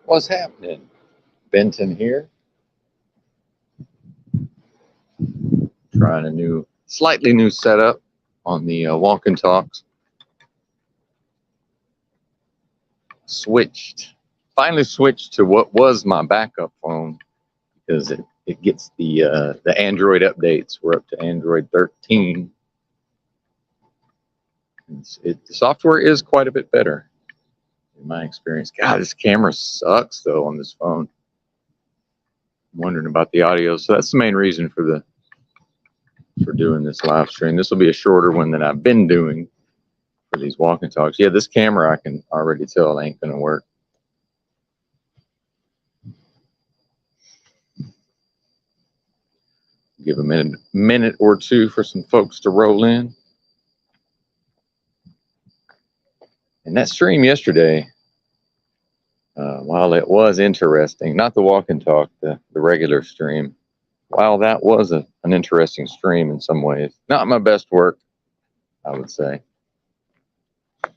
What's happening? Benton here. Trying a slightly new setup on the walk and talks. Finally switched to what was my backup phone because it gets the Android updates. We're up to Android 13. The software is quite a bit better in my experience. God, this camera sucks though on this phone. I'm wondering about the audio, so that's the main reason for doing this live stream. This will be a shorter one than I've been doing for these walk and talks. Yeah, this camera I can already tell ain't gonna work. Give a minute or two for some folks to roll in. And that stream yesterday, while it was interesting, not the walk and talk, the regular stream, while that was an interesting stream in some ways, not my best work, I would say. I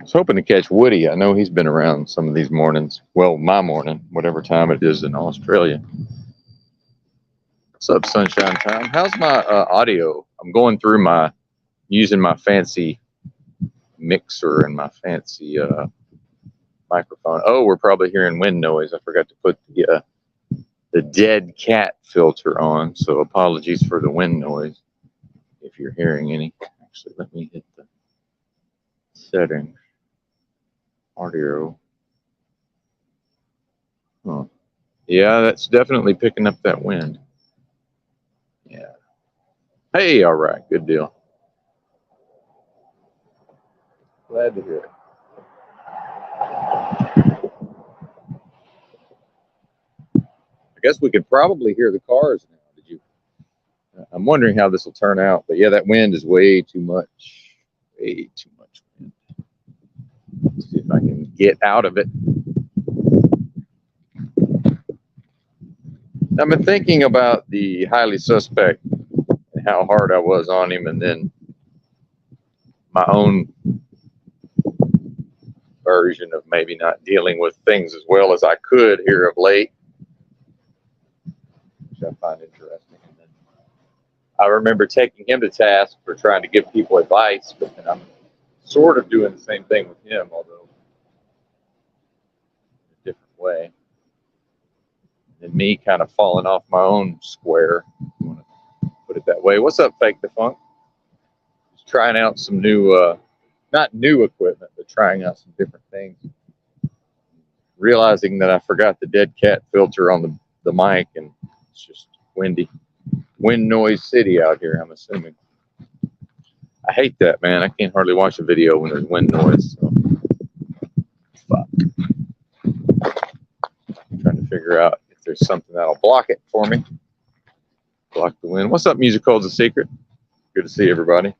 was hoping to catch Woody. I know he's been around some of these mornings. Well, my morning, whatever time it is in Australia. What's up, Sunshine Time? How's my audio? I'm going through using my fancy mixer and my fancy microphone. Oh, we're probably hearing wind noise. I forgot to put the dead cat filter on, so apologies for the wind noise if you're hearing any. Actually, let me hit the settings. Audio. Oh, yeah, that's definitely picking up that wind. Yeah. Hey, all right, good deal. Glad to hear it. I guess we could probably hear the cars now. I'm wondering how this will turn out, but yeah, that wind is way too much. Way too much wind. Let's see if I can get out of it. I've been thinking about the highly suspect and how hard I was on him, and then my own version of maybe not dealing with things as well as I could here of late, which I find interesting. And then I remember taking him to task for trying to give people advice, but then I'm sort of doing the same thing with him, although in a different way. And me kind of falling off my own square, if you want to put it that way. What's up, Fake Defunct? Just trying out some new, not new equipment, but trying out some different things. Realizing that I forgot the dead cat filter on the mic, and it's just windy. Wind noise city out here, I'm assuming. I hate that, man. I can't hardly watch a video when there's wind noise. So. Fuck. I'm trying to figure out if there's something that'll block it for me. Block the wind. What's up, Music Holds a Secret? Good to see everybody.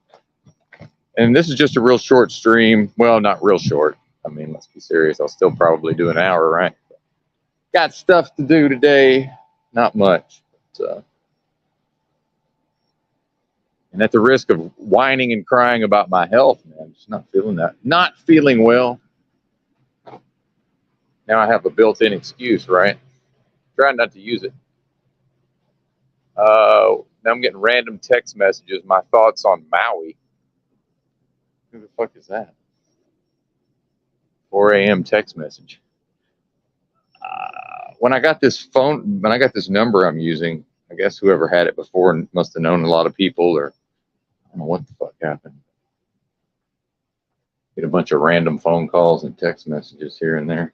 And this is just a real short stream. Well, not real short. I mean, let's be serious. I'll still probably do an hour, right? Got stuff to do today. Not much. But, and at the risk of whining and crying about my health, man, I'm just not feeling that. Not feeling well. Now I have a built-in excuse, right? Trying not to use it. Now I'm getting random text messages. My thoughts on Maui. Who the fuck is that? 4 a.m. text message. When I got this number I'm using, I guess whoever had it before must have known a lot of people, or I don't know what the fuck happened. Get a bunch of random phone calls and text messages here and there.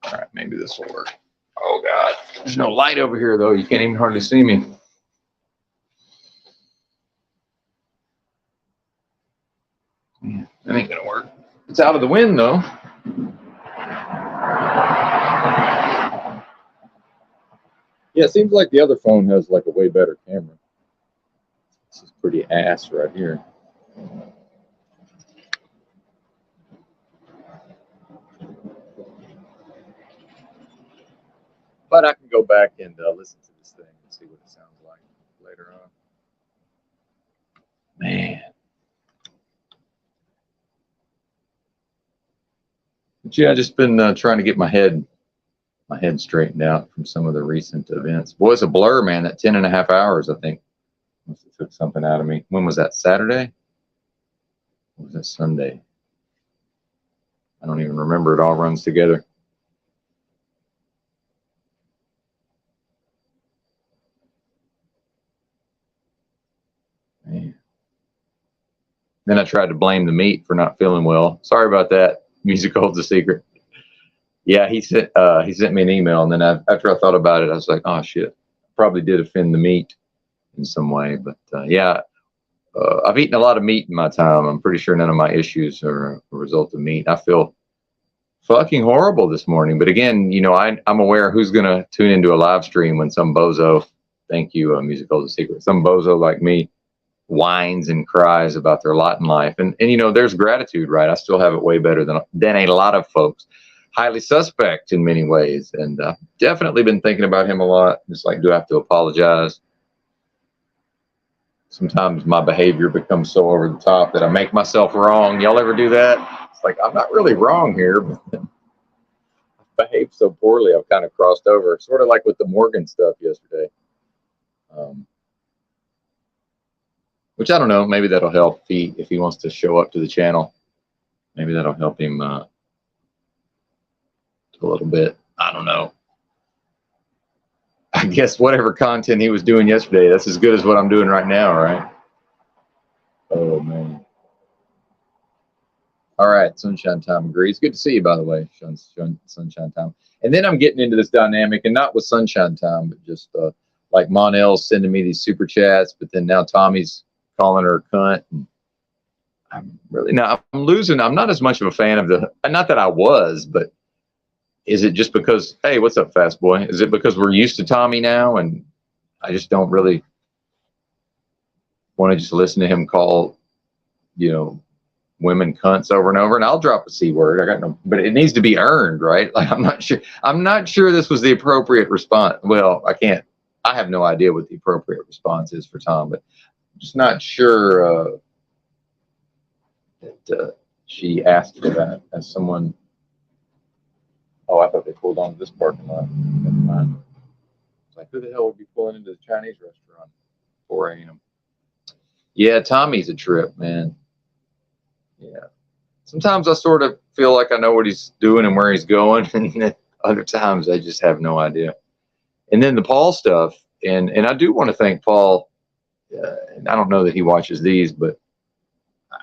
All right, maybe this will work. Oh God, there's no light over here though. You can't even hardly see me. Yeah, that ain't gonna work. It's out of the wind though. Yeah, it seems like the other phone has like a way better camera. This is pretty ass right here. But I can go back and listen to this thing and see what it sounds like later on. Man. yeah, just been trying to get my head straightened out from some of the recent events. Boy, it's a blur, man. That 10.5 hours, I think, must have took something out of me. When was that? Saturday? Or was that Sunday? I don't even remember. It all runs together. Man. Then I tried to blame the meat for not feeling well. Sorry about that. Music holds a secret. Yeah, he sent me an email, and then after I thought about it, I was like, oh shit, probably did offend the meat in some way. But yeah, I've eaten a lot of meat in my time. I'm pretty sure none of my issues are a result of meat. I feel fucking horrible this morning. But again, you know, I'm aware who's going to tune into a live stream when some bozo, thank you, Music Holds a Secret, some bozo like me whines and cries about their lot in life. And you know, there's gratitude, right? I still have it way better than a lot of folks. Highly suspect in many ways. And definitely been thinking about him a lot. Just like, do I have to apologize? Sometimes my behavior becomes so over the top that I make myself wrong. Y'all ever do that? It's like, I'm not really wrong here, but I behaved so poorly, I've kind of crossed over. Sort of like with the Morgan stuff yesterday. Which I don't know, maybe that'll help if he wants to show up to the channel. Maybe that'll help him a little bit. I don't know. I guess whatever content he was doing yesterday, that's as good as what I'm doing right now, right? Oh, man. All right, Sunshine Time agrees. Good to see you, by the way, Sunshine Time. And then I'm getting into this dynamic, and not with Sunshine Time, but just like Monel's sending me these super chats, but then now Tommy's calling her a cunt. And I'm losing. I'm not as much of a fan of not that I was, but is it just because, hey, what's up, fast boy? Is it because we're used to Tommy now and I just don't really want to just listen to him call, you know, women cunts over and over? And I'll drop a C word. I got no, but it needs to be earned, right? Like, I'm not sure this was the appropriate response. Well, I have no idea what the appropriate response is for Tom, but I'm just not sure that she asked for that as someone. Oh, I thought they pulled onto this parking lot. Never mind. It's like, who the hell would be pulling into the Chinese restaurant at 4 a.m.? Yeah, Tommy's a trip, man. Yeah. Sometimes I sort of feel like I know what he's doing and where he's going, and then other times I just have no idea. And then the Paul stuff, and I do want to thank Paul. And I don't know that he watches these, but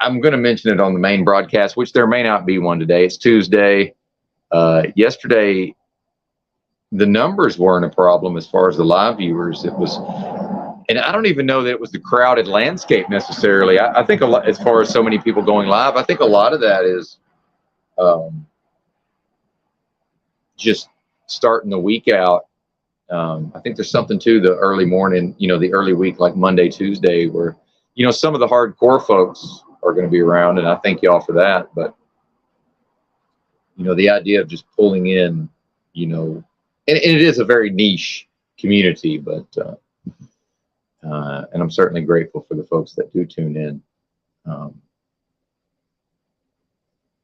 I'm going to mention it on the main broadcast, which there may not be one today. It's Tuesday. Yesterday, the numbers weren't a problem as far as the live viewers. It was, and I don't even know that it was the crowded landscape necessarily. I think a lot, as far as so many people going live, I think a lot of that is just starting the week out. I think there's something to the early morning, you know, the early week, like Monday, Tuesday, where, you know, some of the hardcore folks are going to be around, and I thank y'all for that. But, you know, the idea of just pulling in, you know, and it is a very niche community, but, and I'm certainly grateful for the folks that do tune in.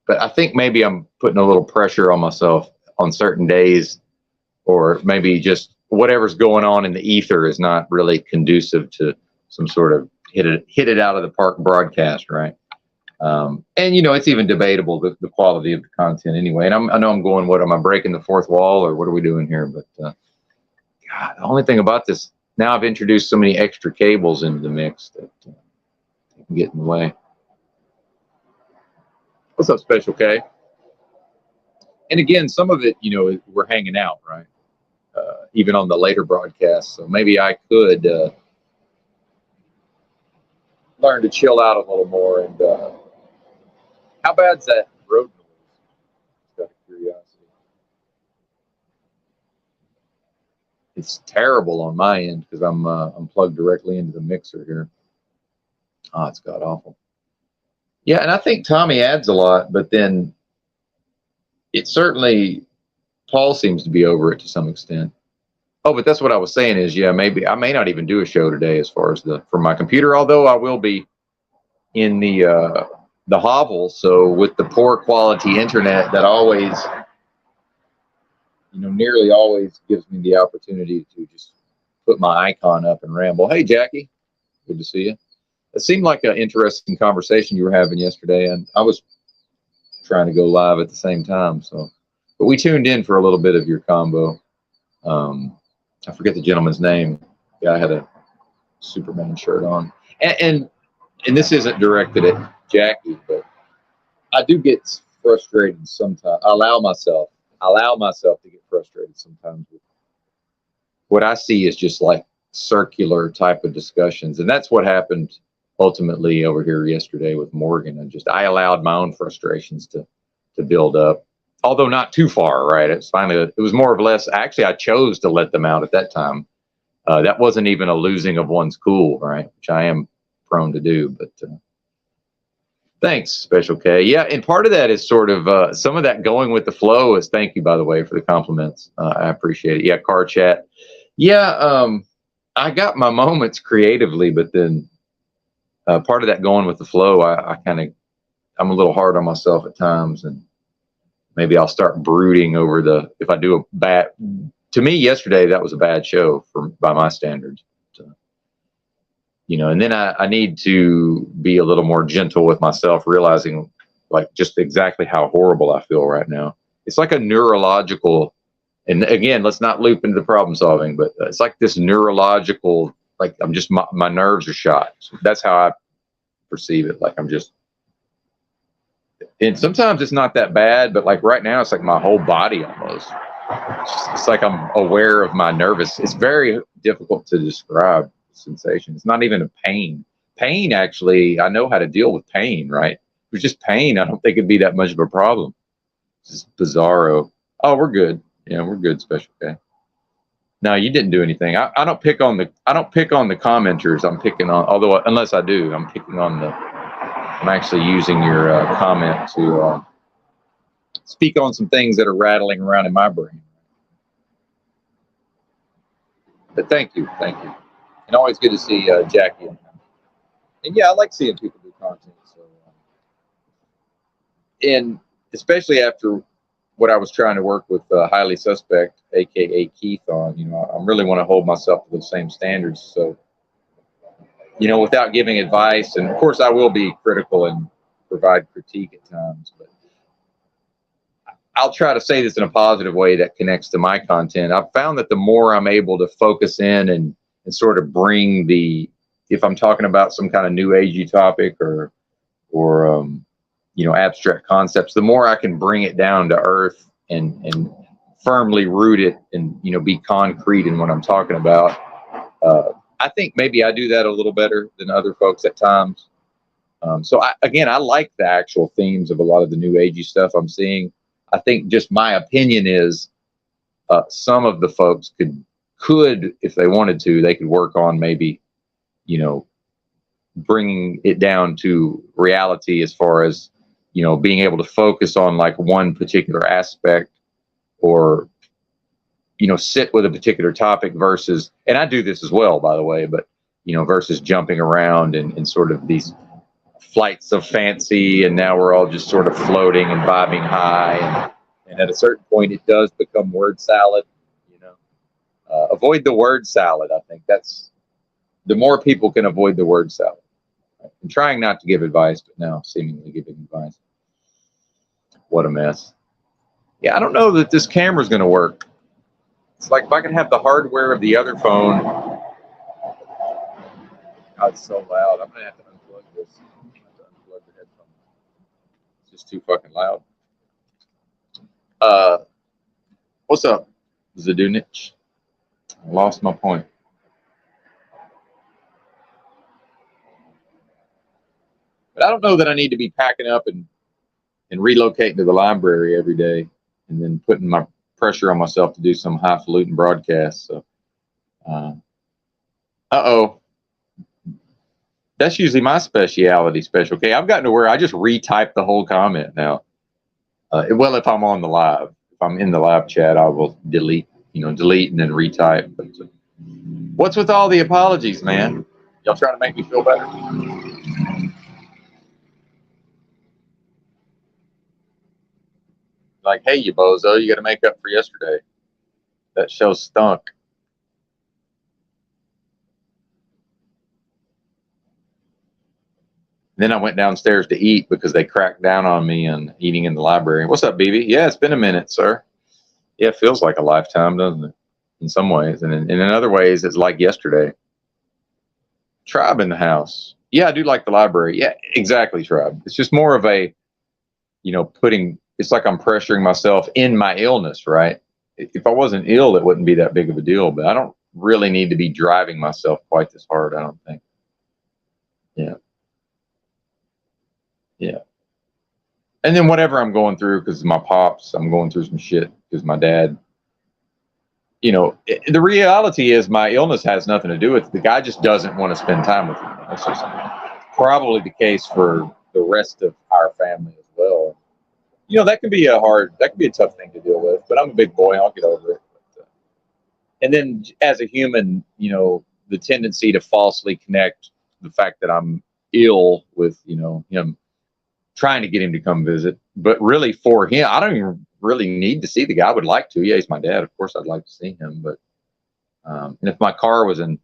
But I think maybe I'm putting a little pressure on myself on certain days, or maybe just whatever's going on in the ether is not really conducive to some sort of hit it out of the park broadcast, right? And you know, it's even debatable the quality of the content anyway. And I know I'm going, what am I breaking the fourth wall, or what are we doing here? But God, the only thing about this now, I've introduced so many extra cables into the mix that they can get in the way. What's up, Special K? And again, some of it, you know, we're hanging out, right? Even on the later broadcasts. So maybe I could learn to chill out a little more. And how bad's that road noise? Just out of curiosity. It's terrible on my end because I'm plugged directly into the mixer here. Oh, it's god awful. Yeah, and I think Tommy adds a lot, but then it certainly, Paul seems to be over it to some extent. Oh, but that's what I was saying is, yeah, maybe I may not even do a show today as far as from my computer, although I will be in the the hovel. So with the poor quality internet that always, nearly always gives me the opportunity to just put my icon up and ramble. Hey, Jackie, good to see you. It seemed like an interesting conversation you were having yesterday, and I was trying to go live at the same time. So, but we tuned in for a little bit of your combo. I forget the gentleman's name. The guy had a Superman shirt on, and this isn't directed at Jackie, but I do get frustrated sometimes. I allow myself to get frustrated sometimes with what I see is just like circular type of discussions, and that's what happened ultimately over here yesterday with Morgan. I allowed my own frustrations to build up, although not too far. Right? It was more or less. Actually, I chose to let them out at that time. That wasn't even a losing of one's cool, right? Which I am prone to do, but. Thanks, Special K. Yeah, and part of that is sort of some of that going with the flow is thank you, by the way, for the compliments. I appreciate it. Yeah, car chat. Yeah, I got my moments creatively, but then part of that going with the flow, I'm a little hard on myself at times, and maybe I'll start brooding over if I do a bad. To me, yesterday that was a bad show by my standards. And then I need to be a little more gentle with myself, realizing like just exactly how horrible I feel right now. It's like a neurological, and again, let's not loop into the problem solving, but it's like this neurological, like I'm just, my nerves are shot. So that's how I perceive it. Like I'm just, and sometimes it's not that bad, but like right now, it's like my whole body almost. It's like I'm aware of my nervous. It's very difficult to describe. Sensation. It's not even a pain. Pain, actually, I know how to deal with pain, right? If it's just pain, I don't think it'd be that much of a problem. It's just bizarro. Oh, we're good. Yeah, we're good, Special K. No, you didn't do anything. I don't pick on the commenters. I'm picking on, although unless I do, I'm actually using your comment to speak on some things that are rattling around in my brain. But thank you. And always good to see Jackie. And yeah, I like seeing people do content. So, and especially after what I was trying to work with Highly Suspect, aka Keith, on, I really want to hold myself to the same standards. So, without giving advice, and of course I will be critical and provide critique at times, but I'll try to say this in a positive way that connects to my content. I've found that the more I'm able to focus in and sort of bring if I'm talking about some kind of new agey topic or abstract concepts, the more I can bring it down to earth and firmly root it and, be concrete in what I'm talking about. I think maybe I do that a little better than other folks at times. So I like the actual themes of a lot of the new agey stuff I'm seeing. I think just my opinion is some of the folks could, if they wanted to, they could work on maybe, bringing it down to reality as far as, being able to focus on like one particular aspect or, sit with a particular topic versus, and I do this as well, by the way, but, versus jumping around and sort of these flights of fancy. And now we're all just sort of floating and vibing high. And at a certain point, it does become word salad. Avoid the word salad. I think that's the more people can avoid the word salad. I'm trying not to give advice, but now seemingly giving advice. What a mess. Yeah, I don't know that this camera is going to work. It's like if I can have the hardware of the other phone. God, it's so loud. I'm going to have to unplug this. I'm going to have to unplug the headphone. It's just too fucking loud. What's up, Zadunich? I lost my point. But I don't know that I need to be packing up and relocating to the library every day and then putting my pressure on myself to do some highfalutin broadcast. So, that's usually my speciality, Special K. I've gotten to where I just retype the whole comment now. Well, if I'm on the live, if I'm in the live chat, I will delete and then retype. But, what's with all the apologies, man? Y'all trying to make me feel better? Like, hey, you bozo, you got to make up for yesterday. That show stunk. Then I went downstairs to eat because they cracked down on me and eating in the library. What's up, BB? Yeah, it's been a minute, sir. Yeah, it feels like a lifetime, doesn't it? In some ways. And in other ways, it's like yesterday. Tribe in the house. Yeah, I do like the library. Yeah, exactly, Tribe. It's just more of a, it's like I'm pressuring myself in my illness, right? If I wasn't ill, it wouldn't be that big of a deal, but I don't really need to be driving myself quite this hard, I don't think. Yeah. Yeah. And then whatever I'm going through, because my pops, I'm going through some shit because my dad, the reality is my illness has nothing to do with it. The guy just doesn't want to spend time with me. That's just probably the case for the rest of our family as well. That can be a tough thing to deal with, but I'm a big boy. I'll get over it. And then as a human, the tendency to falsely connect the fact that I'm ill with, him, trying to get him to come visit, but really for him, I don't even really need to see the guy. I would like to. Yeah, he's my dad. Of course, I'd like to see him. But and if my car was and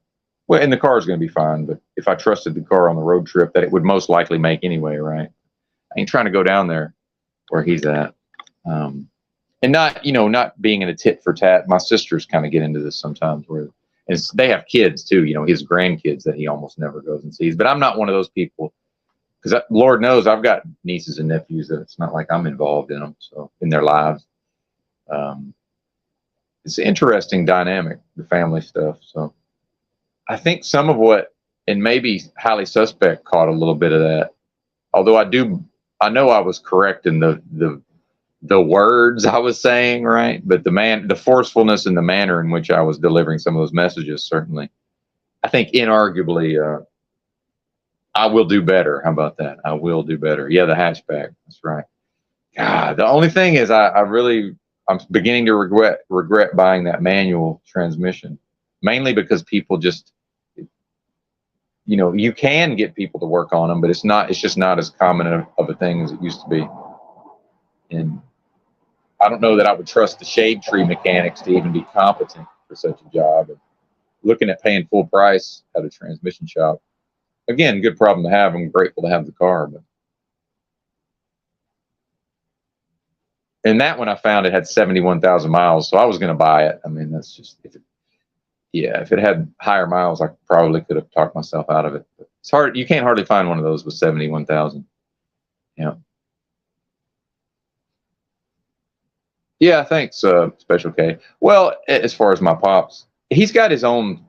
the car is going to be fine. But if I trusted the car on the road trip, that it would most likely make anyway, right? I ain't trying to go down there where he's at, and not being in a tit for tat. My sisters kind of get into this sometimes, where they have kids too. His grandkids that he almost never goes and sees. But I'm not one of those people. Because Lord knows I've got nieces and nephews that it's not like I'm involved in them, so in their lives. It's an interesting dynamic, the family stuff. So I think some of what, and maybe Highly Suspect caught a little bit of that. Although I know I was correct in the words I was saying, right? But the forcefulness and the manner in which I was delivering some of those messages, certainly, I think inarguably. I will do better. How about that? I will do better. Yeah, the hatchback. That's right. God, the only thing is I'm beginning to regret buying that manual transmission, mainly because people just, you can get people to work on them, but it's just not as common of a thing as it used to be. And I don't know that I would trust the shade tree mechanics to even be competent for such a job. And looking at paying full price at a transmission shop. Again, good problem to have. I'm grateful to have the car, and that one I found it had 71,000 miles, so I was going to buy it. I mean, that's just if it had higher miles, I probably could have talked myself out of it. But it's hard. You can't hardly find one of those with 71,000. Yeah. Yeah. Thanks, Special K. Well, as far as my pops, he's got his own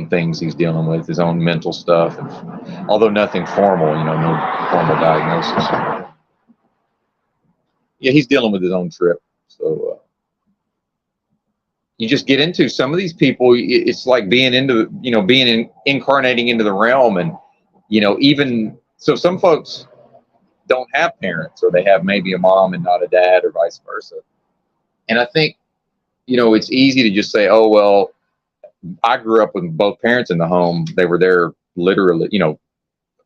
things he's dealing with, his own mental stuff, although nothing formal, no formal diagnosis. Yeah, he's dealing with his own trip. So you just get into some of these people. It's like being incarnating into the realm. And, even so, some folks don't have parents, or they have maybe a mom and not a dad, or vice versa. And I think, it's easy to just say, oh, well, I grew up with both parents in the home. They were there literally,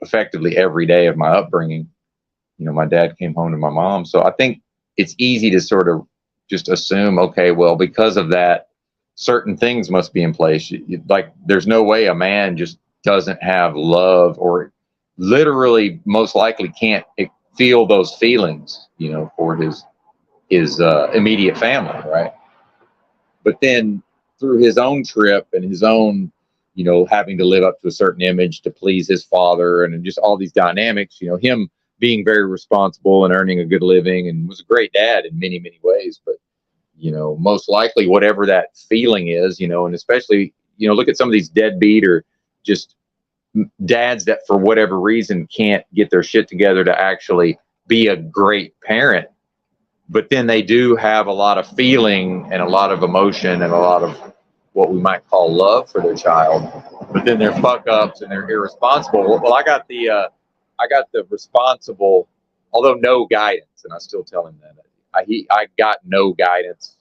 effectively every day of my upbringing. My dad came home to my mom. So I think it's easy to sort of just assume, okay, well, because of that, certain things must be in place. Like, there's no way a man just doesn't have love, or literally most likely can't feel those feelings, for his immediate family, right? But then through his own trip and his own, having to live up to a certain image to please his father, and just all these dynamics, him being very responsible and earning a good living, and was a great dad in many, many ways. But, most likely whatever that feeling is, and especially, look at some of these deadbeat or just dads that for whatever reason can't get their shit together to actually be a great parent. But then they do have a lot of feeling and a lot of emotion and a lot of what we might call love for their child. But then they're fuck ups and they're irresponsible. Well, I got the responsible, although no guidance, and I still tell him that I got no guidance.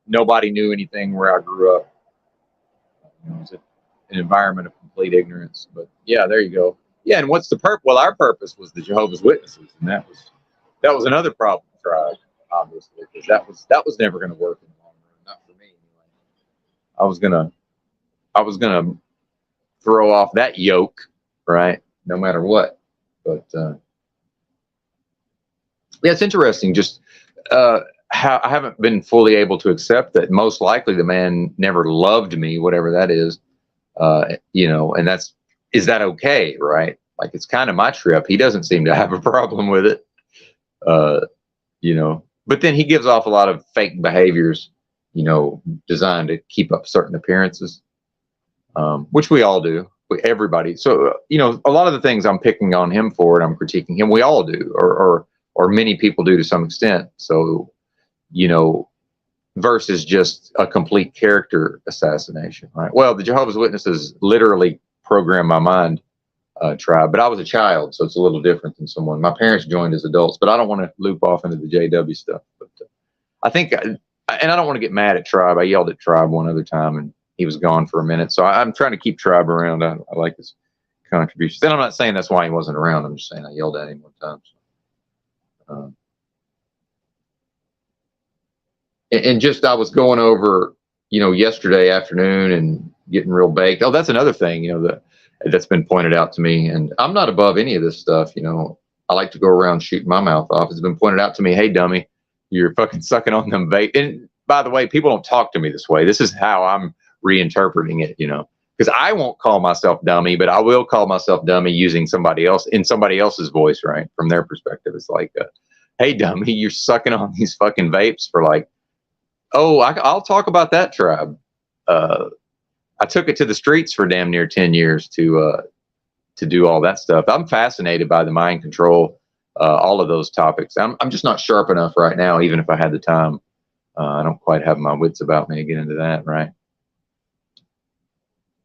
Nobody knew anything where I grew up. It was an environment of complete ignorance. But yeah, there you go. Yeah, and what's the purpose? Well, our purpose was the Jehovah's Witnesses, and that was another problem. Tried. obviously, because that was never going to work in the long run, not for me anyway. I was gonna throw off that yoke, right? No matter what. But yeah, it's interesting. Just how I haven't been fully able to accept that most likely the man never loved me, whatever that is. And is that okay, right? Like it's kind of my trip. He doesn't seem to have a problem with it. Uh, but then he gives off a lot of fake behaviors, designed to keep up certain appearances, which we all do, everybody. So, a lot of the things I'm picking on him for and I'm critiquing him, we all do, or many people do to some extent. So, versus just a complete character assassination, right? Well, the Jehovah's Witnesses literally programmed my mind, tribe, but I was a child, so it's a little different than someone. My parents joined as adults, but I don't want to loop off into the JW stuff. But I think, and I don't want to get mad at Tribe. I yelled at Tribe one other time, and he was gone for a minute. So I'm trying to keep Tribe around. I like his contributions. Then I'm not saying that's why he wasn't around. I'm just saying I yelled at him one time. So, and just I was going over, yesterday afternoon and getting real baked. Oh, that's another thing, that's been pointed out to me. And I'm not above any of this stuff. I like to go around shooting my mouth off. It's been pointed out to me, hey, dummy, you're fucking sucking on them vape. And by the way, people don't talk to me this way. This is how I'm reinterpreting it, because I won't call myself dummy, but I will call myself dummy using somebody else in somebody else's voice, right? From their perspective. It's like, hey, dummy, you're sucking on these fucking vapes for like, oh, I'll talk about that, Tribe. I took it to the streets for damn near 10 years to do all that stuff. I'm fascinated by the mind control, all of those topics. I'm just not sharp enough right now, even if I had the time. I don't quite have my wits about me to get into that, right?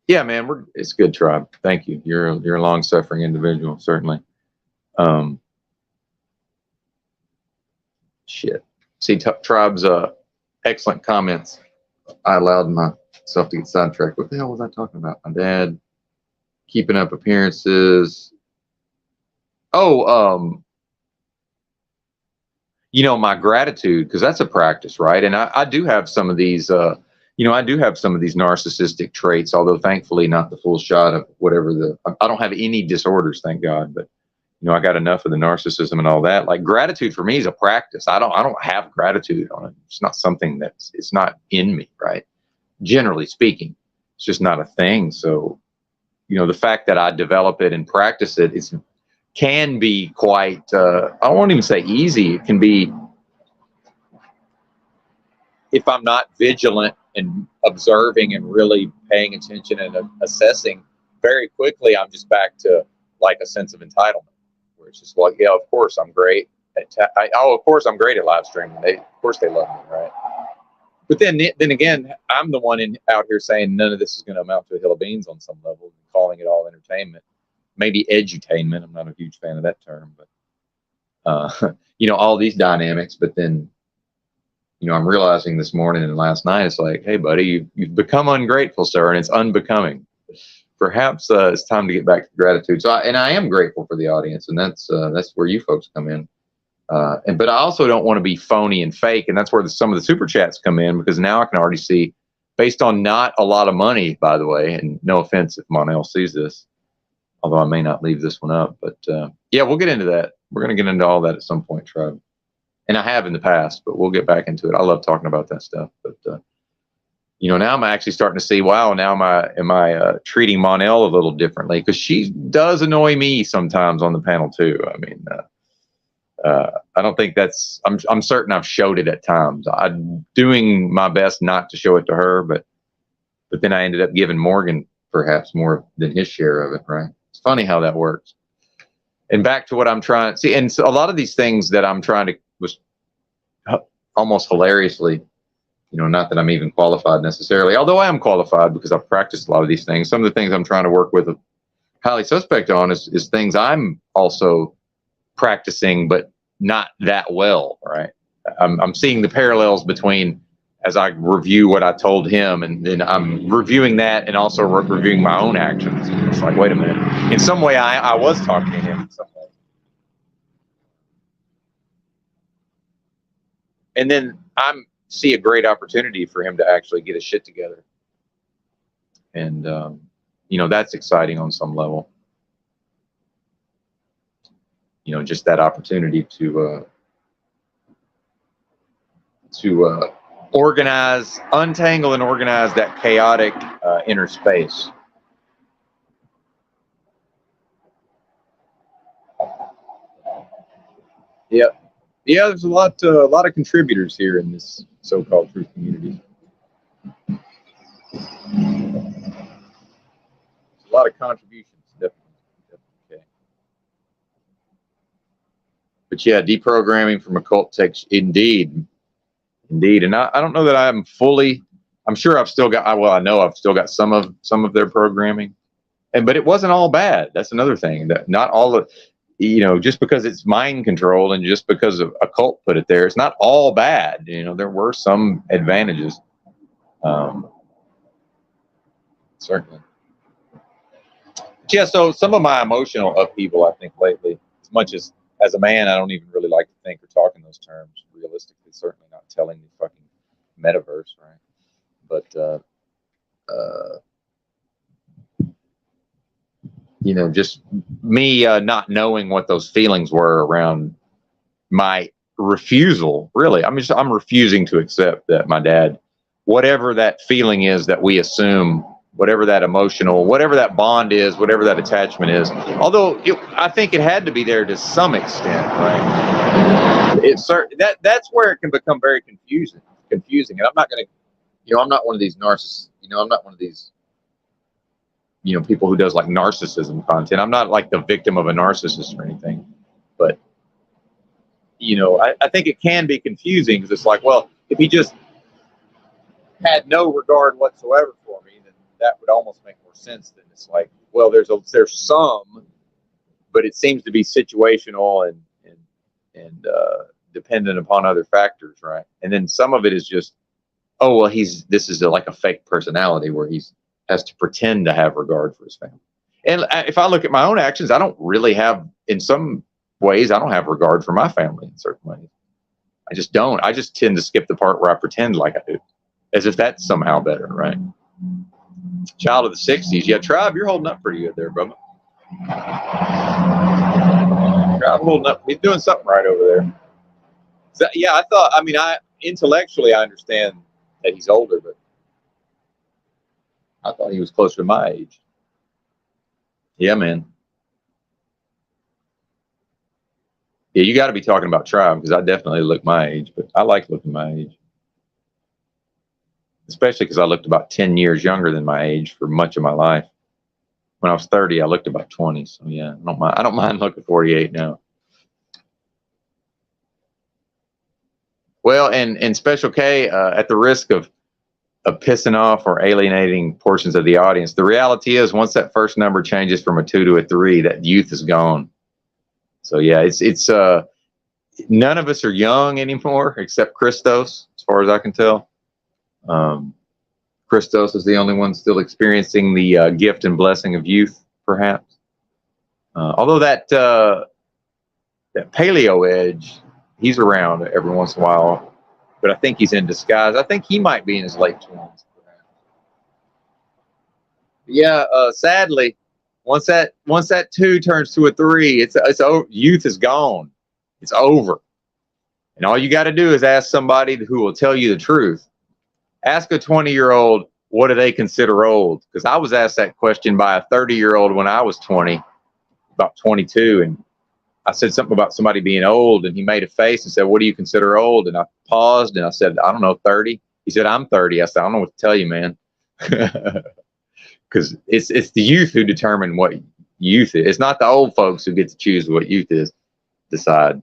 Yeah, man, it's good, Tribe. Thank you. You're a long-suffering individual, certainly. Shit. See, Tribe's excellent comments. I allowed myself to get sidetracked. What the hell was I talking about? My dad keeping up appearances. Oh, my gratitude, because that's a practice, right? And I do have some of these, I do have some of these narcissistic traits, although thankfully not the full shot of whatever I don't have any disorders, thank God, but I got enough of the narcissism and all that. Like gratitude for me is a practice. I don't have gratitude on it. It's not something it's not in me, right? Generally speaking, it's just not a thing. So, the fact that I develop it and practice it, can be quite, I won't even say easy. It can be, if I'm not vigilant and observing and really paying attention and assessing, very quickly, I'm just back to like a sense of entitlement. It's just like, yeah, of course I'm great of course I'm great at live streaming. Of course they love me, right? But then again, I'm the one out here saying none of this is going to amount to a hill of beans on some level, calling it all entertainment, maybe edutainment. I'm not a huge fan of that term, but all these dynamics. But then, I'm realizing this morning and last night, it's like, hey, buddy, you've become ungrateful, sir, and it's unbecoming. Perhaps it's time to get back to gratitude. So, I am grateful for the audience, and that's where you folks come in. But I also don't want to be phony and fake, and that's where some of the super chats come in, because now I can already see, based on not a lot of money, by the way, and no offense if Monel sees this, although I may not leave this one up. But yeah, we'll get into that. We're going to get into all that at some point, Tribe. And I have in the past, but we'll get back into it. I love talking about that stuff, but. Now I'm actually starting to see, wow, now am I treating Monel a little differently? Because she does annoy me sometimes on the panel too. I mean, I don't think I'm certain I've showed it at times. I'm doing my best not to show it to her, but then I ended up giving Morgan perhaps more than his share of it, right? It's funny how that works. And back to what I'm trying to see, and so a lot of these things that I'm trying to was almost hilariously, not that I'm even qualified necessarily, although I am qualified because I've practiced a lot of these things. Some of the things I'm trying to work with a highly suspect on is things I'm also practicing, but not that well, right? I'm seeing the parallels between, as I review what I told him, and then I'm reviewing that and also reviewing my own actions. It's like, wait a minute. In some way, I was talking to him in some way. And then see a great opportunity for him to actually get his shit together. And, you know, that's exciting on some level. You know, just that opportunity to organize, untangle and organize that chaotic inner space. Yeah. Yeah, there's a lot of contributors here in this so-called truth community. There's a lot of contributions, definitely. Okay. But yeah, deprogramming from occult text, indeed. And I don't know that I'm sure I've still got, well, I know I've still got some of their programming, but it wasn't all bad. That's another thing, that not all of, you know, just because it's mind controlled and just because of a cult put it there, it's not all bad. You know, there were some advantages. Certainly. Yeah, so some of my emotional upheaval, I think, lately, as much as a man, I don't even really like to think or talk in those terms. Realistically, certainly not telling the fucking metaverse, right? But you know, just me not knowing what those feelings were around my refusal. Really, I'm refusing to accept that my dad, whatever that feeling is that we assume, whatever that emotional, whatever that bond is, whatever that attachment is. Although I think it had to be there to some extent, right? That's where it can become very confusing. And I'm not going to, you know, I'm not one of these narcissists. You know, I'm not one of these, you know, people who does like narcissism content. I'm not like the victim of a narcissist or anything, but you know, I think it can be confusing because it's like, well, if he just had no regard whatsoever for me, then that would almost make more sense. Than it's like, well, there's some, but it seems to be situational and dependent upon other factors, right? And then some of it is just, oh well, this is like a fake personality where has to pretend to have regard for his family. And if I look at my own actions, I don't really have, in some ways, I don't have regard for my family in certain ways. I just don't. I just tend to skip the part where I pretend like I do, as if that's somehow better, right? Child of the 60s. Yeah, Tribe, you're holding up pretty good there, brother. Tribe holding up. He's doing something right over there. So, yeah, intellectually, I understand that he's older, but I thought he was closer to my age. Yeah, man. Yeah, you got to be talking about Tribe because I definitely look my age, but I like looking my age. Especially because I looked about 10 years younger than my age for much of my life. When I was 30, I looked about 20. So yeah, I don't mind looking 48 now. Well, and Special K, at the risk of pissing off or alienating portions of the audience, the reality is once that first number changes from a 2 to a 3, that youth is gone. So yeah, it's none of us are young anymore except Christos, as far as I can tell. Christos is the only one still experiencing the gift and blessing of youth, perhaps. Although that paleo edge, he's around every once in a while, but I think he's in disguise. I think he might be in his late 20s. Yeah, sadly, once that 2 turns to a 3, it's over. Youth is gone. It's over. And all you got to do is ask somebody who will tell you the truth. Ask a 20-year-old, what do they consider old? Because I was asked that question by a 30-year-old when I was 20, about 22, and I said something about somebody being old, and he made a face and said, what do you consider old? And I paused, and I said, I don't know, 30. He said, I'm 30. I said, I don't know what to tell you, man. Because it's the youth who determine what youth is. It's not the old folks who get to choose what youth is, decide.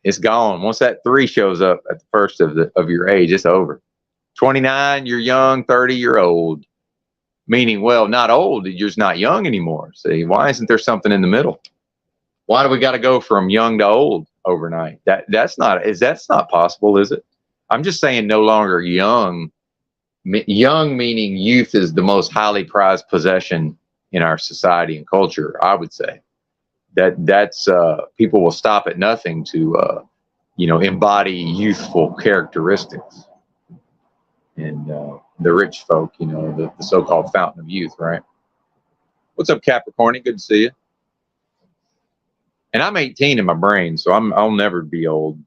It's gone. Once that 3 shows up at the first of your age, it's over. 29, you're young. 30, you're old. Meaning, well, not old, you're just not young anymore. See, why isn't there something in the middle? Why do we got to go from young to old overnight? That's not possible, is it? I'm just saying no longer young. Young meaning youth is the most highly prized possession in our society and culture, I would say. That's people will stop at nothing to embody youthful characteristics. And the rich folk, the so-called fountain of youth, right? What's up, Capricorn? Good to see you. And I'm 18 in my brain, so I'll never be old.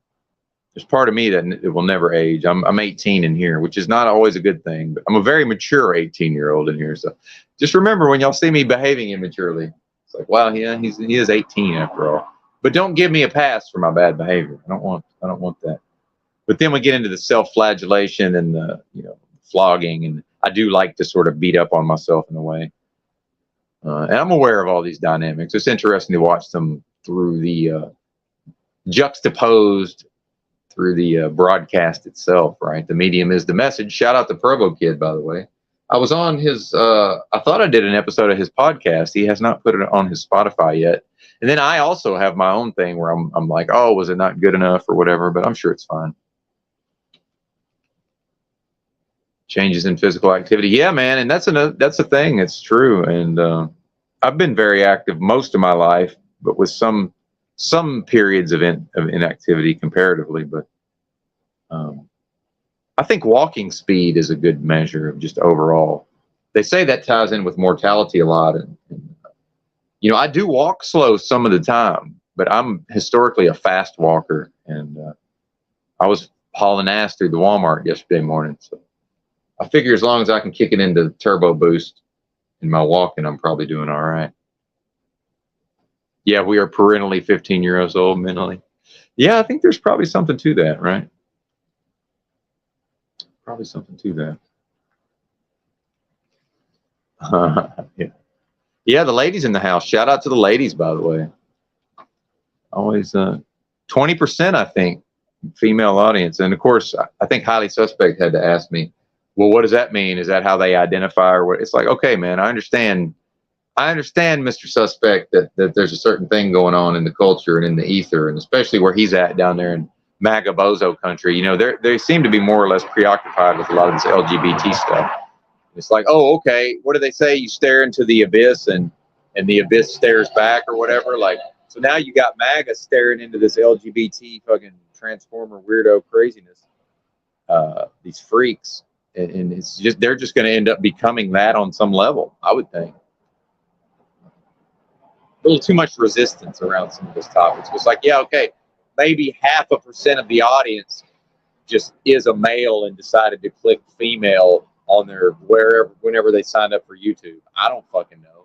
There's part of me that it will never age. I'm 18 in here, which is not always a good thing, but I'm a very mature 18-year-old in here. So just remember when y'all see me behaving immaturely, it's like, wow, yeah, he is 18 after all. But don't give me a pass for my bad behavior. I don't want that. But then we get into the self-flagellation and the flogging, and I do like to sort of beat up on myself in a way. And I'm aware of all these dynamics. It's interesting to watch them through the juxtaposed through the broadcast itself, right? The medium is the message. Shout out to Provo Kid, by the way. I was on his, I thought I did an episode of his podcast. He has not put it on his Spotify yet. And then I also have my own thing where I'm like, oh, was it not good enough or whatever? But I'm sure it's fine. Changes in physical activity. Yeah, man. And that's a thing. It's true. And I've been very active most of my life, but with some periods of inactivity comparatively. But I think walking speed is a good measure of just overall. They say that ties in with mortality a lot. And I do walk slow some of the time, but I'm historically a fast walker. And I was hauling ass through the Walmart yesterday morning. So I figure as long as I can kick it into turbo boost in my walking, I'm probably doing all right. Yeah, we are perennially 15 years old mentally. Yeah, I think there's probably something to that, right? Probably something to that. Yeah, the ladies in the house. Shout out to the ladies, by the way. Always 20%, I think, female audience. And of course, I think Highly Suspect had to ask me, well, what does that mean? Is that how they identify or what? It's like, okay, man, I understand, Mr. Suspect, that there's a certain thing going on in the culture and in the ether, and especially where he's at down there in MAGA bozo country. They seem to be more or less preoccupied with a lot of this LGBT stuff. It's like, oh, okay, what do they say? You stare into the abyss and the abyss stares back or whatever. Like, so now you got MAGA staring into this LGBT fucking transformer weirdo craziness. These freaks. And it's just, they're just going to end up becoming that on some level, I would think. A little too much resistance around some of this topics. It's like, yeah, okay, maybe 0.5% of the audience just is a male and decided to click female on their whenever they signed up for YouTube. I don't fucking know.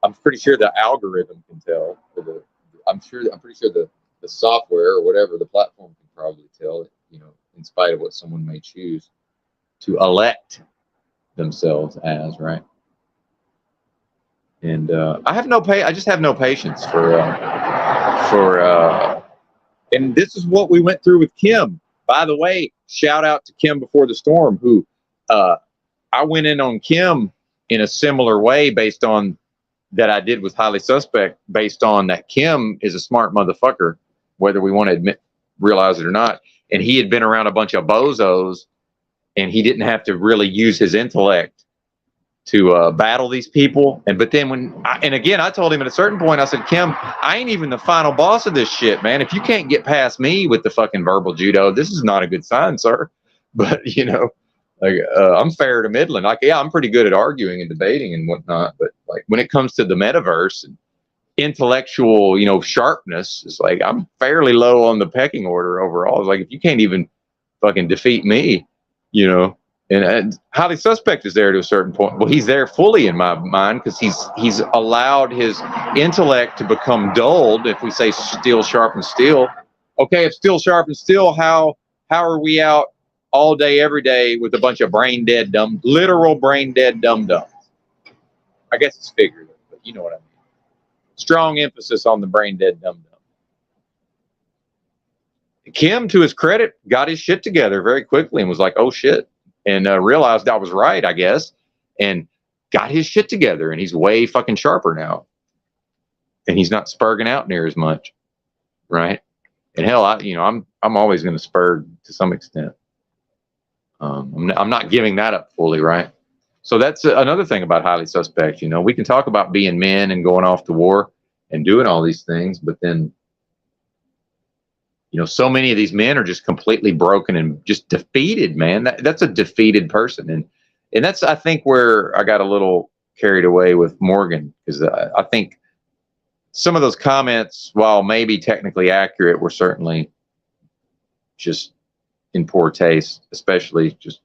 I'm pretty sure the algorithm can tell. I'm pretty sure the software or whatever the platform can probably tell it, in spite of what someone may choose to elect themselves as, right? And I just have no patience for and this is what we went through with Kim. By the way, shout out to Kim Before the Storm, who I went in on Kim in a similar way based on that I did with Highly Suspect, based on that Kim is a smart motherfucker, whether we want to realize it or not. And he had been around a bunch of bozos, and he didn't have to really use his intellect to battle these people. But then I told him at a certain point, I said, Kim, I ain't even the final boss of this shit, man. If you can't get past me with the fucking verbal judo, this is not a good sign, sir. But, I'm fair to middling. Like, yeah, I'm pretty good at arguing and debating and whatnot. But like when it comes to the metaverse and intellectual, sharpness, it's like I'm fairly low on the pecking order overall. It's like, if you can't even fucking defeat me, and Highly Suspect is there to a certain point. Well, he's there fully in my mind because he's allowed his intellect to become dulled. If we say steel sharpens steel, okay, if steel sharpens steel, how are we out all day, every day with a bunch of literal brain dead dum-dums? I guess it's figurative, but you know what I mean. Strong emphasis on the brain dead dum-dum. Kim, to his credit, got his shit together very quickly and was like, oh shit. And realized I was right, I guess, and got his shit together, and he's way fucking sharper now, and he's not spurging out near as much, right? And hell, I'm always going to spurg to some extent. I'm not giving that up fully, right? So that's another thing about Highly Suspect. We can talk about being men and going off to war and doing all these things, but then You know, so many of these men are just completely broken and just defeated, man. That's a defeated person. And that's, I think, where I got a little carried away with Morgan, because I think some of those comments, while maybe technically accurate, were certainly just in poor taste, especially just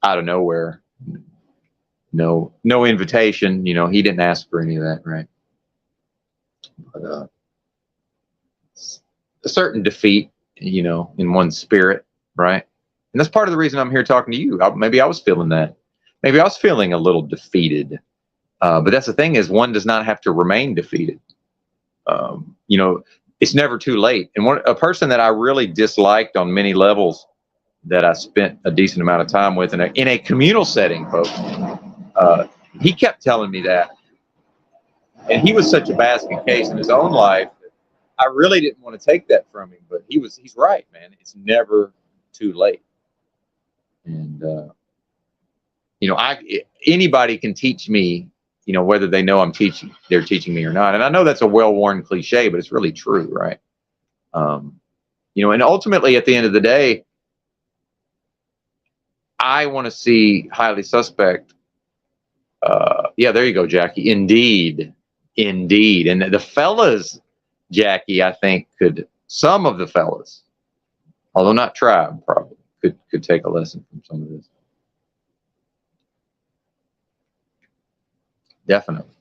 out of nowhere. No invitation. You know, he didn't ask for any of that, right? But a certain defeat, you know, in one's spirit, right? And that's part of the reason I'm here talking to you. Maybe I was feeling that. Maybe I was feeling a little defeated. But that's the thing, is one does not have to remain defeated. You know, it's never too late. And a person that I really disliked on many levels, that I spent a decent amount of time with in a communal setting, folks, he kept telling me that. And he was such a basket case in his own life. I really didn't want to take that from him, but he's right, man. It's never too late. And, you know, anybody can teach me, you know, whether they know they're teaching me or not. And I know that's a well-worn cliche, but it's really true, right? You know, and ultimately at the end of the day, I want to see highly suspect. Yeah, there you go, Jackie. Indeed. And the fellas, Jackie, I think some of the fellas, although not Tribe, probably could take a lesson from some of this. Definitely.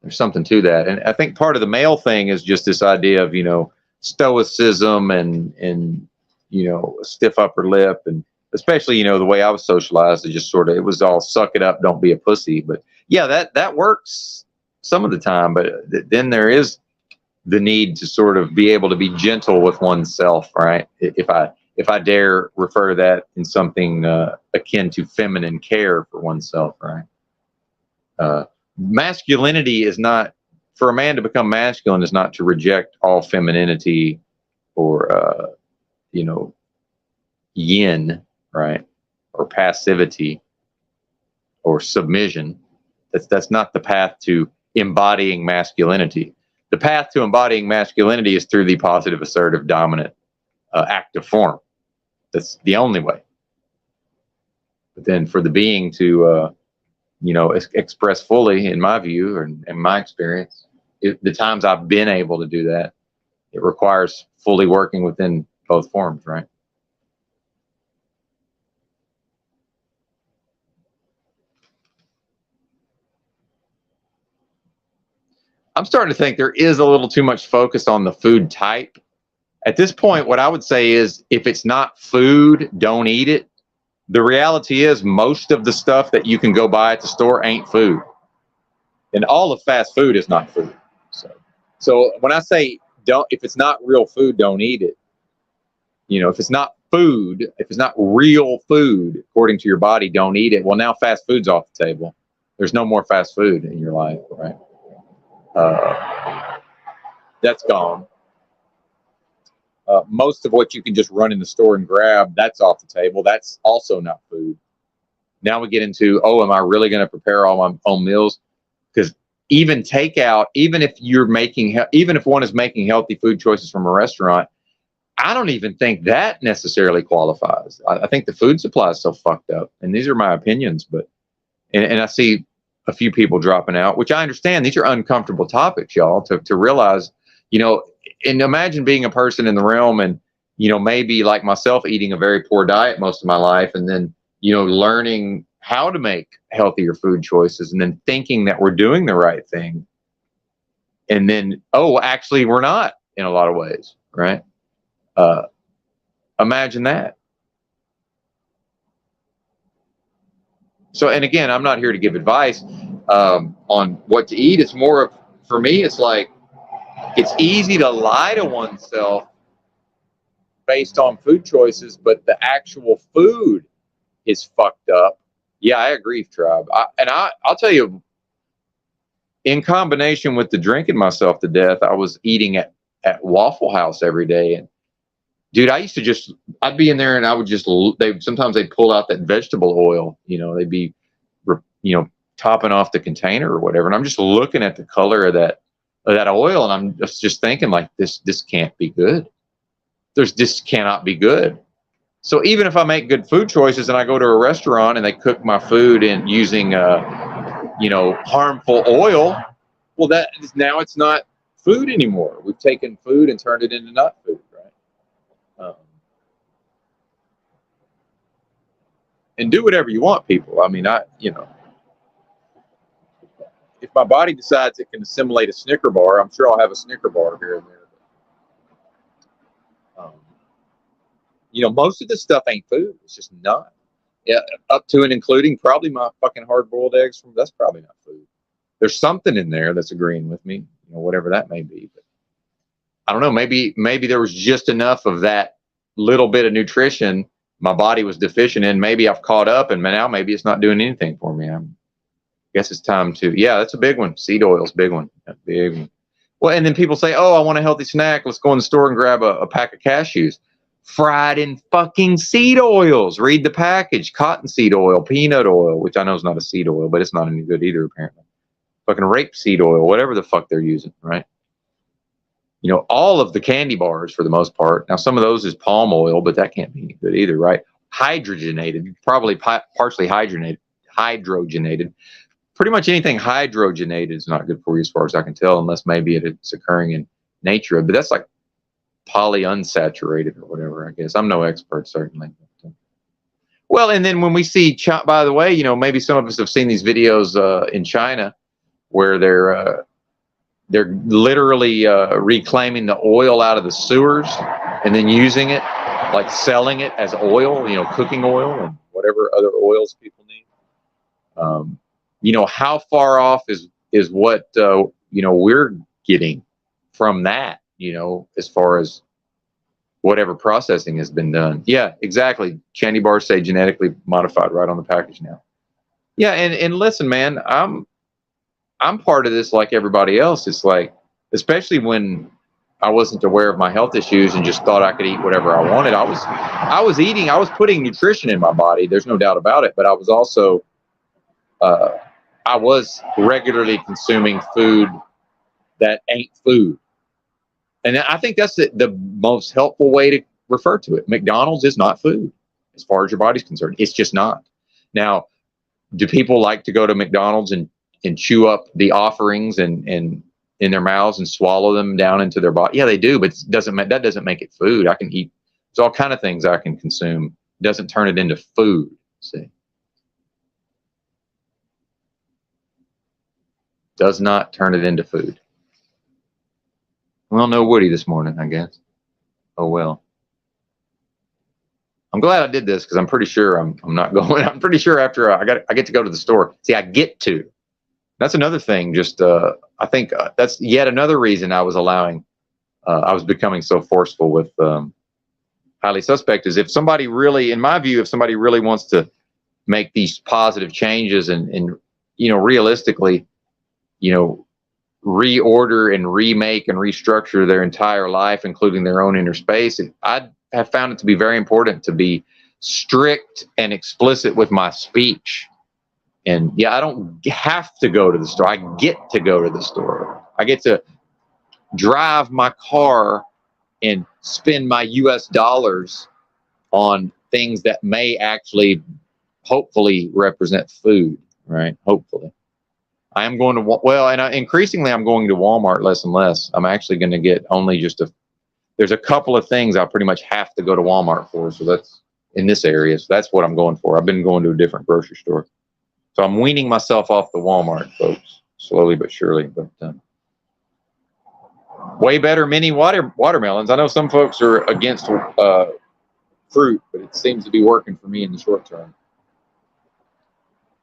There's something to that. And I think part of the male thing is just this idea of, you know, stoicism and, you know, a stiff upper lip, and especially, you know, the way I was socialized, it was all suck it up, don't be a pussy. But yeah, that works some of the time, but then there is the need to sort of be able to be gentle with oneself, right? If I dare refer that in something akin to feminine care for oneself, right? Masculinity is not, for a man to become masculine, is not to reject all femininity or, you know, yin, right? Or passivity or submission. That's not the path to embodying masculinity. The path to embodying masculinity is through the positive, assertive, dominant, active form. That's the only way. But then for the being to, you know, express fully, in my view, and in my experience, the times I've been able to do that, it requires fully working within both forms, right? I'm starting to think there is a little too much focus on the food type. At this point, what I would say is, if it's not food, don't eat it. The reality is, most of the stuff that you can go buy at the store ain't food. And all of fast food is not food. So when I say if it's not real food, don't eat it. You know, if it's not food, if it's not real food, according to your body, don't eat it. Well, now fast food's off the table. There's no more fast food in your life, right? That's gone. Most of what you can just run in the store and grab, that's off the table. That's also not food. Now we get into, am I really going to prepare all my own meals? Because even takeout, even if one is making healthy food choices from a restaurant, I don't even think that necessarily qualifies. I think the food supply is so fucked up. And these are my opinions, but and I see a few people dropping out, which I understand. These are uncomfortable topics, y'all, to realize, you know. And imagine being a person in the realm and, you know, maybe like myself, eating a very poor diet most of my life, and then, you know, learning how to make healthier food choices, and then thinking that we're doing the right thing. And then, actually we're not, in a lot of ways, right? Imagine that. So, and again, I'm not here to give advice on what to eat. It's more of, for me, it's like, it's easy to lie to oneself based on food choices, but the actual food is fucked up. Yeah, I agree, Tribe. I'll tell you, in combination with the drinking myself to death, I was eating at Waffle House every day. And dude, I'd be in there and I would sometimes they'd pull out that vegetable oil, you know, they'd be, you know, topping off the container or whatever. And I'm just looking at the color of that oil, and I'm just thinking, like, this can't be good. there's just cannot be good. So even if I make good food choices and I go to a restaurant and they cook my food in using, harmful oil, well, now it's not food anymore. We've taken food and turned it into not food, right? And do whatever you want, people. I mean, if my body decides it can assimilate a Snicker bar, I'm sure I'll have a Snicker bar here and there. Most of this stuff ain't food. It's just not. Yeah, up to and including probably my fucking hard-boiled eggs that's probably not food. There's something in there that's agreeing with me, whatever that may be. But I don't know. Maybe there was just enough of that little bit of nutrition my body was deficient in. Maybe I've caught up, and now maybe it's not doing anything for me. I guess it's time to. Yeah, that's a big one. Seed oil's a big one. That's a big one. Well, and then people say, "Oh, I want a healthy snack. Let's go in the store and grab a pack of cashews." Fried in fucking seed oils. Read the package. Cottonseed oil, peanut oil, which I know is not a seed oil, but it's not any good either, apparently. Fucking rapeseed oil, whatever the fuck they're using, right? All of the candy bars for the most part. Now, some of those is palm oil, but that can't be any good either, right? Hydrogenated, probably partially hydrogenated. Pretty much anything hydrogenated is not good for you as far as I can tell, unless maybe it's occurring in nature. But that's like polyunsaturated or whatever, I guess. I'm no expert, certainly. Well, and then when we see, by the way, maybe some of us have seen these videos in China where they're literally reclaiming the oil out of the sewers and then using it, like selling it as oil, cooking oil and whatever other oils people need. How far off is what, we're getting from that? As far as whatever processing has been done. Yeah, exactly. Candy bars say genetically modified right on the package now. Yeah, and listen, man, I'm part of this like everybody else. It's like, especially when I wasn't aware of my health issues and just thought I could eat whatever I wanted. I was putting nutrition in my body. There's no doubt about it. But I was also, I was regularly consuming food that ain't food. And I think that's the most helpful way to refer to it. McDonald's is not food as far as your body's concerned. It's just not. Now, do people like to go to McDonald's and chew up the offerings and in their mouths and swallow them down into their body? Yeah, they do, but that doesn't make it food. I can eat. There's all kind of things I can consume. It doesn't turn it into food. See, does not turn it into food. Well, no Woody this morning, I guess. Oh well. I'm glad I did this because I'm pretty sure I'm not going. I'm pretty sure after I get to go to the store. See, I get to. That's another thing. Just I think that's yet another reason I was becoming so forceful with highly suspect. Is if somebody really, in my view, if somebody really wants to make these positive changes and realistically, reorder and remake and restructure their entire life, including their own inner space, I have found it to be very important to be strict and explicit with my speech. And yeah, I don't have to go to the store. I get to go to the store. I get to drive my car and spend my US dollars on things that may actually, hopefully, represent food, right? Hopefully. I am going to, increasingly I'm going to Walmart less and less. I'm actually going to get only there's a couple of things I pretty much have to go to Walmart for. So that's in this area. So that's what I'm going for. I've been going to a different grocery store. So I'm weaning myself off the Walmart, folks, slowly but surely. But way better mini watermelons. I know some folks are against fruit, but it seems to be working for me in the short term.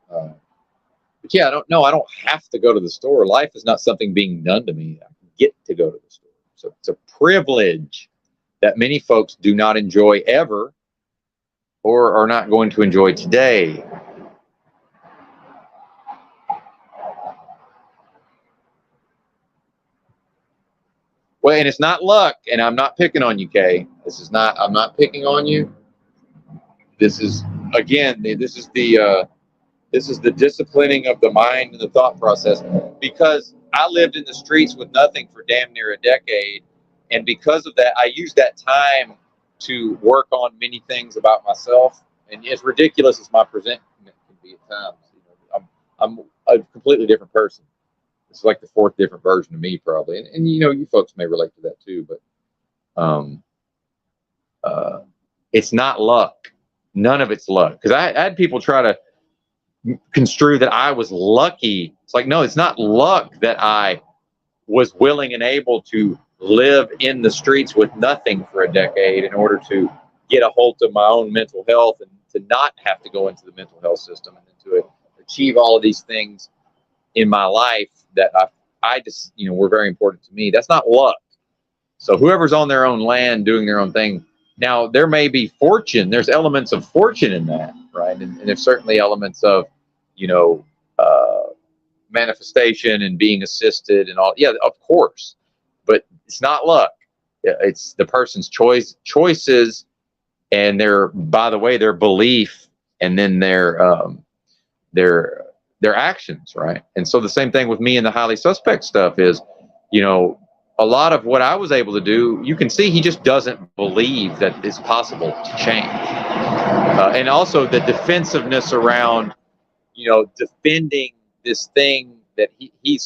But yeah, I don't have to go to the store. Life is not something being done to me. I get to go to the store. So it's a privilege that many folks do not enjoy ever or are not going to enjoy today. Well, and it's not luck, and I'm not picking on you, Kay. I'm not picking on you. This is, again, this is the disciplining of the mind and the thought process, because I lived in the streets with nothing for damn near a decade. And because of that, I used that time to work on many things about myself. And as ridiculous as my presentment can be at times, I'm a completely different person. It's like the fourth different version of me, probably. And you folks may relate to that too, but it's not luck. None of it's luck. Because I had people try to construe that I was lucky. It's like, no, it's not luck that I was willing and able to live in the streets with nothing for a decade in order to get a hold of my own mental health and to not have to go into the mental health system and to achieve all of these things in my life that I just, were very important to me. That's not luck. So whoever's on their own land doing their own thing. Now, there may be fortune. There's elements of fortune in that, right? And there's certainly elements of, manifestation and being assisted and all. Yeah, of course. But it's not luck. It's the person's choices and by the way, their belief and then their actions, right? And so the same thing with me and the highly suspect stuff is, a lot of what I was able to do, you can see he just doesn't believe that it's possible to change. And also the defensiveness around, defending this thing that he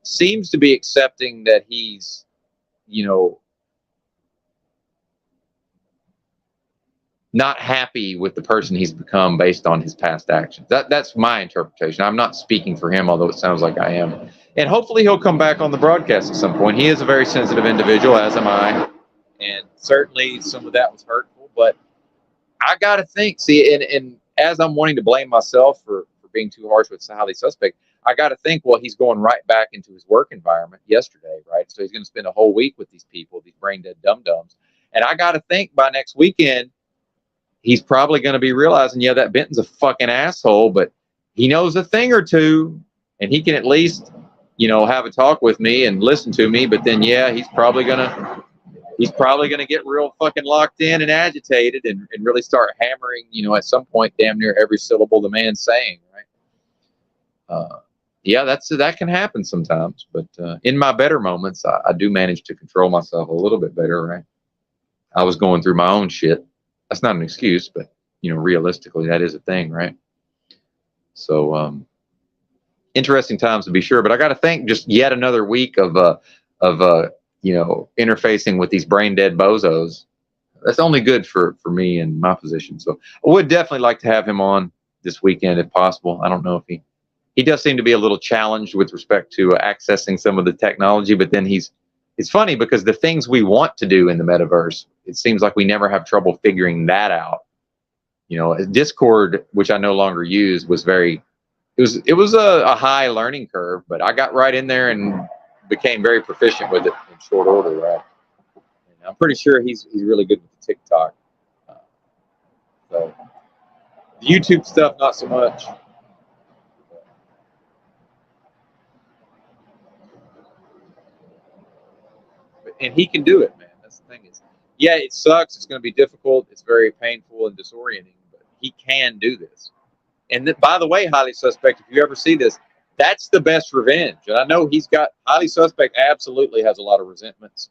seems to be accepting that he's, not happy with the person he's become based on his past actions. That's my interpretation. I'm not speaking for him, although it sounds like I am. And hopefully he'll come back on the broadcast at some point. He is a very sensitive individual, as am I. And certainly some of that was hurtful. But I got to think, and as I'm wanting to blame myself for being too harsh with highly suspect, I got to think, well, he's going right back into his work environment yesterday, right? So he's going to spend a whole week with these people, these brain dead dum-dums. And I got to think by next weekend, he's probably going to be realizing, yeah, that Benton's a fucking asshole, but he knows a thing or two, and he can at least, have a talk with me and listen to me. But then, yeah, he's probably gonna get real fucking locked in and agitated and really start hammering, at some point, damn near every syllable the man's saying, right? Yeah, that can happen sometimes. But in my better moments, I do manage to control myself a little bit better, right? I was going through my own shit. That's not an excuse, but realistically, that is a thing, right? So, interesting times to be sure. But I got to think, just yet another week of interfacing with these brain dead bozos. That's only good for me and my position. So I would definitely like to have him on this weekend if possible. I don't know if he does seem to be a little challenged with respect to accessing some of the technology, but then it's funny because the things we want to do in the metaverse, it seems like we never have trouble figuring that out. Discord, which I no longer use, it was a high learning curve, but I got right in there and became very proficient with it in short order, right? And I'm pretty sure he's really good with the TikTok. So the YouTube stuff, not so much. And he can do it, man. That's the thing is, yeah, it sucks. It's going to be difficult. It's very painful and disorienting, but he can do this. And by the way, highly suspect, if you ever see this, that's the best revenge. And I know highly suspect absolutely has a lot of resentments.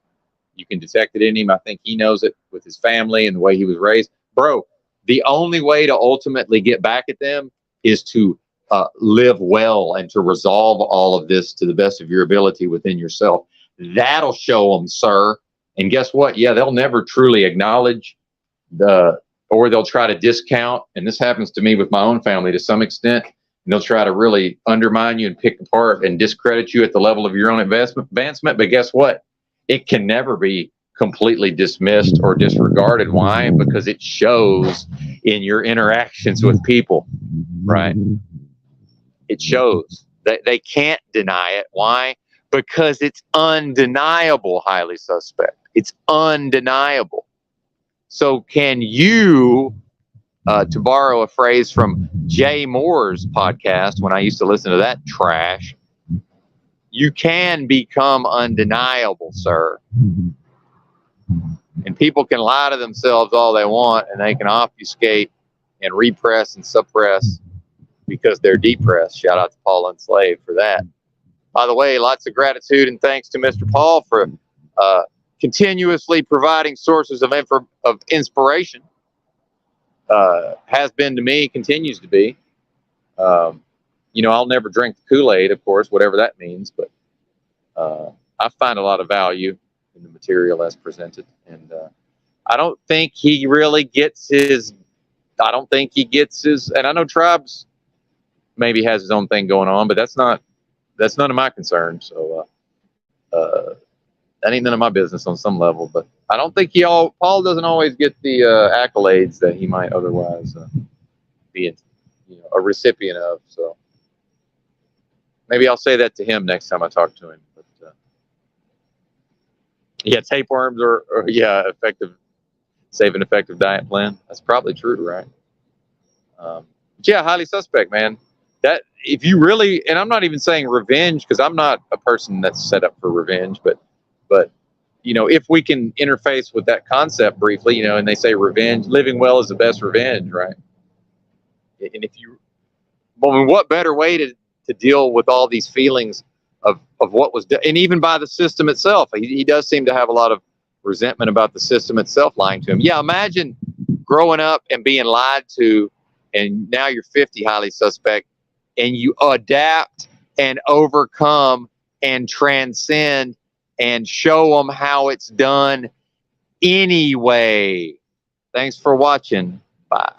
You can detect it in him. I think he knows it with his family and the way he was raised. Bro, the only way to ultimately get back at them is to live well and to resolve all of this to the best of your ability within yourself. That'll show them, sir. And guess what? Yeah, they'll never truly acknowledge or they'll try to discount. And this happens to me with my own family to some extent. And they'll try to really undermine you and pick apart and discredit you at the level of your own advancement. But guess what? It can never be completely dismissed or disregarded. Why? Because it shows in your interactions with people, right? It shows that they can't deny it. Why? Because it's undeniable, highly suspect. It's undeniable. So can you, to borrow a phrase from Jay Moore's podcast, when I used to listen to that trash, you can become undeniable, sir. And people can lie to themselves all they want, and they can obfuscate and repress and suppress because they're depressed. Shout out to Paul Enslaved for that. By the way, lots of gratitude and thanks to Mr. Paul for continuously providing sources of inspiration. Has been to me, continues to be. You know, I'll never drink the Kool-Aid, of course, whatever that means, but I find a lot of value in the material as presented. And I don't think he really gets his, and I know Tribes maybe has his own thing going on, but that's none of my concern. So that ain't none of my business on some level. But I don't think Paul doesn't always get the accolades that he might otherwise be, a recipient of. So maybe I'll say that to him next time I talk to him. But yeah, tapeworms or save an effective diet plan. That's probably true, right? But yeah, highly suspect, man. That if you really, and I'm not even saying revenge, because I'm not a person that's set up for revenge, but if we can interface with that concept briefly, and they say revenge, living well is the best revenge, right? And what better way to deal with all these feelings of what was done, and even by the system itself. He does seem to have a lot of resentment about the system itself lying to him. Yeah, imagine growing up and being lied to, and now you're 50, highly suspect, and you adapt and overcome and transcend and show them how it's done anyway. Thanks for watching. Bye.